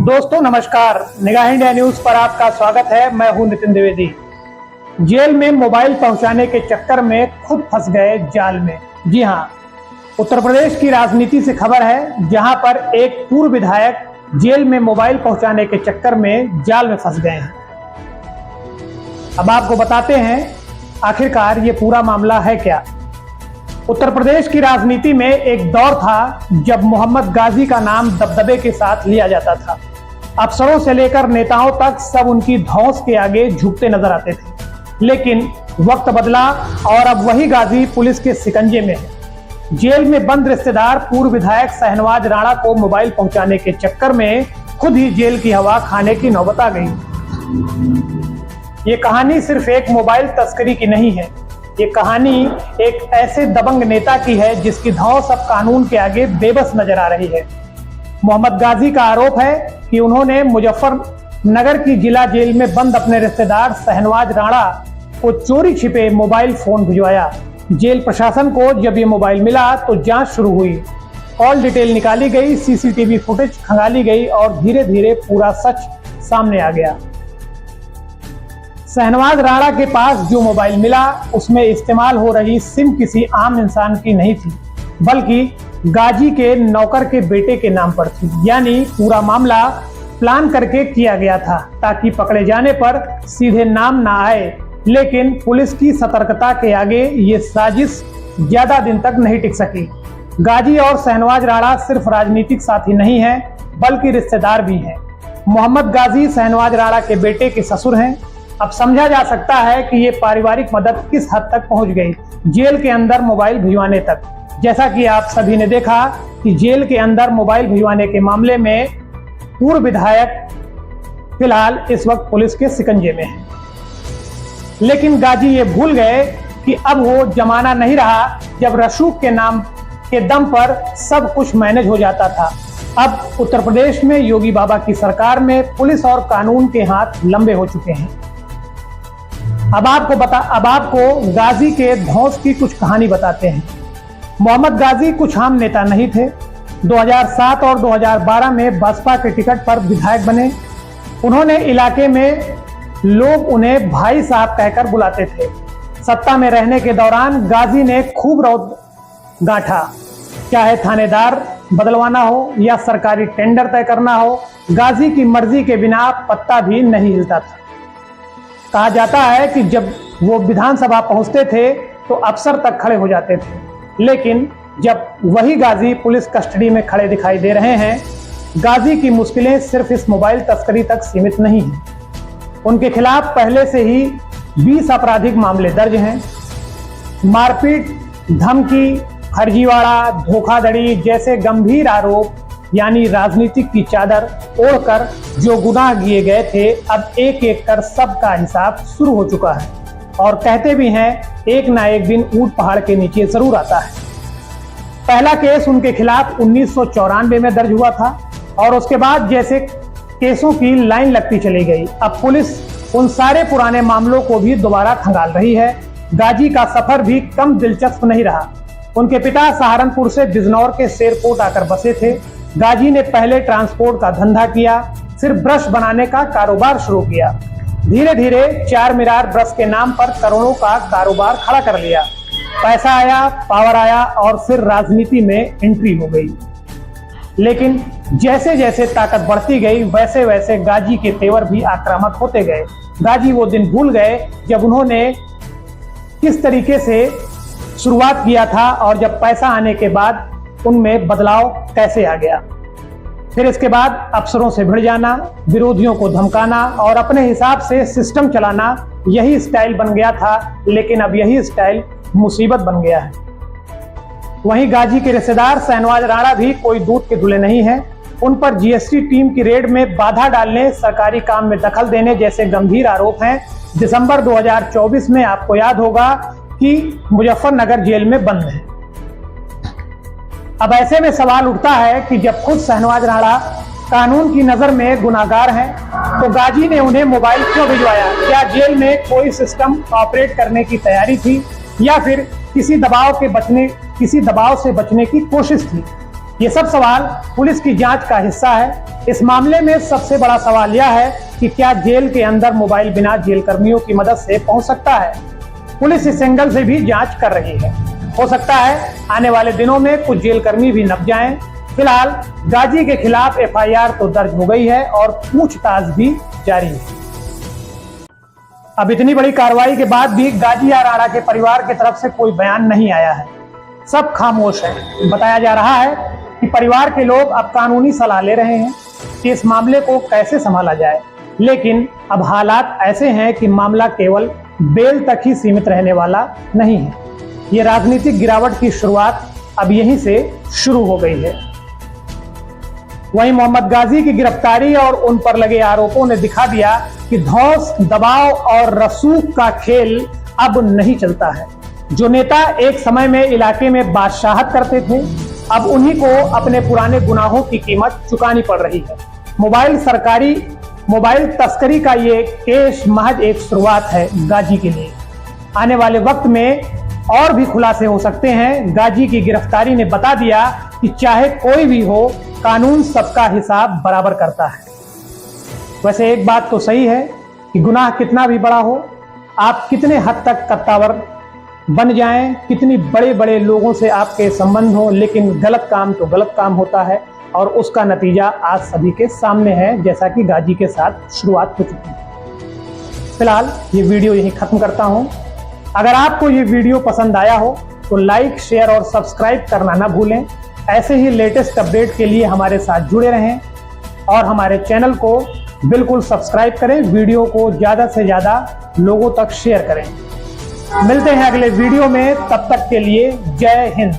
दोस्तों नमस्कार, निगाह इंडिया न्यूज पर आपका स्वागत है। मैं हूं नितिन द्विवेदी। जेल में मोबाइल पहुंचाने के चक्कर में खुद फंस गए जाल में। जी हां, उत्तर प्रदेश की राजनीति से खबर है, जहां पर एक पूर्व विधायक जेल में मोबाइल पहुंचाने के चक्कर में जाल में फंस गए हैं। अब आपको बताते हैं आखिरकार ये पूरा मामला है क्या। उत्तर प्रदेश की राजनीति में एक दौर था जब मोहम्मद गाजी का नाम दबदबे के साथ लिया जाता था। अफसरों से लेकर नेताओं तक सब उनकी धौंस के आगे झुकते नजर आते थे। लेकिन वक्त बदला और अब वही गाजी पुलिस के शिकंजे में है। जेल में बंद रिश्तेदार पूर्व विधायक शाहनवाज राणा को मोबाइल पहुंचाने के चक्कर में खुद ही जेल की हवा खाने की नौबत आ गई। ये कहानी सिर्फ एक मोबाइल तस्करी की नहीं है, ये कहानी एक ऐसे दबंग नेता की है जिसकी धौंस अब कानून के आगे बेबस नजर आ रही है। मोहम्मद गाजी का आरोप है कि उन्होंने मुजफ्फरनगर की जिला जेल में बंद अपने रिश्तेदार शाहनवाज राणा को चोरी छिपे मोबाइल फोन भिजवाया। जेल प्रशासन को जब ये मोबाइल मिला तो जांच शुरू हुई, कॉल डिटेल निकाली गई, सीसीटीवी फुटेज खंगाली गई और धीरे धीरे पूरा सच सामने आ गया। शाहनवाज राणा के पास जो मोबाइल मिला उसमें इस्तेमाल हो रही सिम किसी आम इंसान की नहीं थी, बल्कि गाजी के नौकर के बेटे के नाम पर थी। यानी पूरा मामला प्लान करके किया गया था ताकि पकड़े जाने पर सीधे नाम ना आए। लेकिन पुलिस की सतर्कता के आगे ये साजिश ज्यादा दिन तक नहीं टिक सकी। गाजी और शाहनवाज राणा सिर्फ राजनीतिक साथी नहीं हैं, बल्कि रिश्तेदार भी हैं। मोहम्मद गाजी शाहनवाज राणा के बेटे के ससुर हैं। अब समझा जा सकता है कि ये पारिवारिक मदद किस हद तक पहुंच गई, जेल के अंदर मोबाइल भिजवाने तक। जैसा कि आप सभी ने देखा कि जेल के अंदर मोबाइल भिजवाने के मामले में पूर्व विधायक फिलहाल इस वक्त पुलिस के शिकंजे में है। लेकिन गाजी ये भूल गए कि अब वो जमाना नहीं रहा जब रसूख के नाम के दम पर सब कुछ मैनेज हो जाता था। अब उत्तर प्रदेश में योगी बाबा की सरकार में पुलिस और कानून के हाथ लंबे हो चुके हैं। अब आपको गाजी के धौंस की कुछ कहानी बताते हैं। मोहम्मद गाजी कुछ आम नेता नहीं थे। 2007 और 2012 में बसपा के टिकट पर विधायक बने। उन्होंने इलाके में लोग उन्हें भाई साहब कहकर बुलाते थे। सत्ता में रहने के दौरान गाजी ने खूब रौद गांठा, चाहे थानेदार बदलवाना हो या सरकारी टेंडर तय करना हो, गाजी की मर्जी के बिना पत्ता भी नहीं हिलता था। कहा जाता है कि जब वो विधानसभा पहुंचते थे तो अफसर तक खड़े हो जाते थे। लेकिन जब वही गाजी पुलिस कस्टडी में खड़े दिखाई दे रहे हैं, गाजी की मुश्किलें सिर्फ इस मोबाइल तस्करी तक सीमित नहीं हैं। उनके खिलाफ पहले से ही 20 आपराधिक मामले दर्ज हैं। मारपीट, धमकी, फर्जीवाड़ा, धोखाधड़ी जैसे गंभीर आरोप, यानी राजनीतिक की चादर ओढ़कर जो गुनाह किए गए थे, अब एक एक कर सबका हिसाब शुरू हो चुका है। और कहते भी हैं एक ना एक दिन ऊंट पहाड़ के नीचे जरूर आता है। पहला केस उनके खिलाफ 1994 में दर्ज हुआ था और उसके बाद जैसे केसों की लाइन लगती चली गई। अब पुलिस उन सारे पुराने मामलों को भी दोबारा खंगाल रही है। गाजी का सफर भी कम दिलचस्प नहीं रहा। उनके पिता सहारनपुर से बिजनौर के शेरकोट आकर बसे थे। गाजी ने पहले ट्रांसपोर्ट का धंधा किया, फिर ब्रश बनाने का कारोबार शुरू किया। धीरे धीरे चार मीनार ब्रश के नाम पर करोड़ों का कारोबार खड़ा कर लिया। पैसा आया, पावर आया और फिर राजनीति में एंट्री हो गई। लेकिन जैसे जैसे ताकत बढ़ती गई, वैसे वैसे गाजी के तेवर भी आक्रामक होते गए। गाजी वो दिन भूल गए जब उन्होंने किस तरीके से शुरुआत किया था और जब पैसा आने के बाद उनमें बदलाव कैसे आ गया। फिर इसके बाद अफसरों से भिड़ जाना, विरोधियों को धमकाना और अपने हिसाब से सिस्टम चलाना, यही स्टाइल बन गया था। लेकिन अब यही स्टाइल मुसीबत बन गया है। वहीं गाजी के रिश्तेदार शाहनवाज राणा भी कोई दूध के धुले नहीं है। उन पर जीएसटी टीम की रेड में बाधा डालने, सरकारी काम में दखल देने जैसे गंभीर आरोप हैं। दिसंबर 2024 में आपको याद होगा कि मुजफ्फरनगर जेल में बंद है। अब ऐसे में सवाल उठता है कि जब खुद शाहनवाज राणा कानून की नजर में गुनाहगार हैं, तो गाजी ने उन्हें मोबाइल क्यों भिजवाया? क्या जेल में कोई सिस्टम ऑपरेट करने की तैयारी थी या फिर किसी दबाव से बचने की कोशिश थी? ये सब सवाल पुलिस की जांच का हिस्सा है। इस मामले में सबसे बड़ा सवाल यह है कि क्या जेल के अंदर मोबाइल बिना जेल कर्मियों की मदद से पहुंच सकता है। पुलिस इस एंगल से भी जांच कर रही है। हो सकता है आने वाले दिनों में कुछ जेल कर्मी भी नप जाएं। फिलहाल गाजी के खिलाफ एफआईआर तो दर्ज हो गई है और पूछताछ भी जारी है। अब इतनी बड़ी कार्रवाई के बाद भी गाजी या राणा के परिवार की तरफ से कोई बयान नहीं आया है। सब खामोश है। बताया जा रहा है कि परिवार के लोग अब कानूनी सलाह ले रहे हैं कि इस मामले को कैसे संभाला जाए, लेकिन अब हालात ऐसे हैं कि मामला केवल बेल तक ही सीमित रहने वाला नहीं है। ये राजनीतिक गिरावट की शुरुआत अब यहीं से शुरू हो गई है। वहीं मोहम्मद गाजी की गिरफ्तारी और उन पर लगे आरोपों ने दिखा दिया कि धौंस, दबाव और रसूख का खेल अब नहीं चलता है। जो नेता एक समय में इलाके में बादशाहत करते थे, अब उन्हीं को अपने पुराने गुनाहों की कीमत चुकानी पड़ रही है। मोबाइल तस्करी का ये केस महज एक शुरुआत है गाजी के लिए। आने वाले वक्त में और भी खुलासे हो सकते हैं। गाजी की गिरफ्तारी ने बता दिया कि चाहे कोई भी हो, कानून सबका हिसाब बराबर करता है। वैसे एक बात तो सही है कि गुनाह कितना भी बड़ा हो, आप कितने हद तक कत्तावर बन जाएं, कितनी बड़े बड़े लोगों से आपके संबंध हो, लेकिन गलत काम तो गलत काम होता है और उसका नतीजा आज सभी के सामने है, जैसा कि गाजी के साथ शुरुआत हो चुकी है। फिलहाल ये वीडियो यहीं खत्म करता हूं। अगर आपको ये वीडियो पसंद आया हो तो लाइक, शेयर और सब्सक्राइब करना ना भूलें। ऐसे ही लेटेस्ट अपडेट के लिए हमारे साथ जुड़े रहें और हमारे चैनल को बिल्कुल सब्सक्राइब करें। वीडियो को ज़्यादा से ज़्यादा लोगों तक शेयर करें। मिलते हैं अगले वीडियो में, तब तक के लिए जय हिंद।